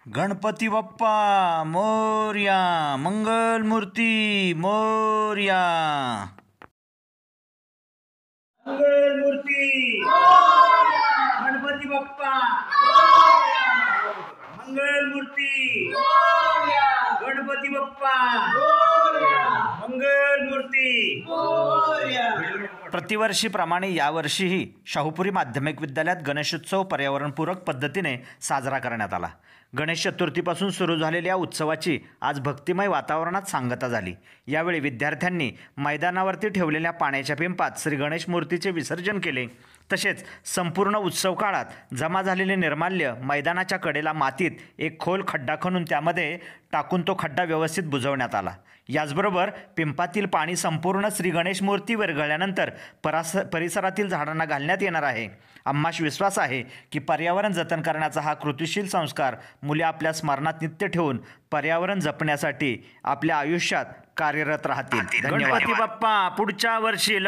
गणपती बाप्पा मोरया, मंगल मूर्ती मोरया, मंगल मूर्ती गणपती बाप्पा, मंगल मूर्ती गणपती बाप्पा, मंगल मूर्ती। प्रतिवर्षीप्रमाणे यावर्षीही शाहूपुरी माध्यमिक विद्यालयात गणेशोत्सव पर्यावरणपूरक पद्धतीने साजरा करण्यात आला। गणेश चतुर्थीपासून सुरू झालेल्या उत्सवाची आज भक्तिमय वातावरणात सांगता झाली। यावेळी विद्यार्थ्यांनी मैदानावरती ठेवलेल्या पाण्याच्या पिंपात श्री गणेश मूर्तीचे विसर्जन केले। तसेच संपूर्ण उत्सव काळात जमा झालेले निर्माल्य मैदानाच्या कडेला मातीत एक खोल खड्डा खणून त्यामध्ये टाकून तो खड्डा व्यवस्थित बुजवण्यात आला। याचबरोबर पिंपातील पाणी संपूर्ण श्री गणेश मूर्ती विरघळल्यानंतर परिसरातील झाडांना घालण्यात येणार आहे। आम्हास विश्वास आहे की पर्यावरण जतन करण्याचा हा कृतिशील संस्कार मुले आपल्या स्मरणात नित्य ठेवून पर्यावरण जपण्यासाठी आपल्या आयुष्यात कार्यरत राहतील। गणपती बाप्पा पुढच्या वर्षी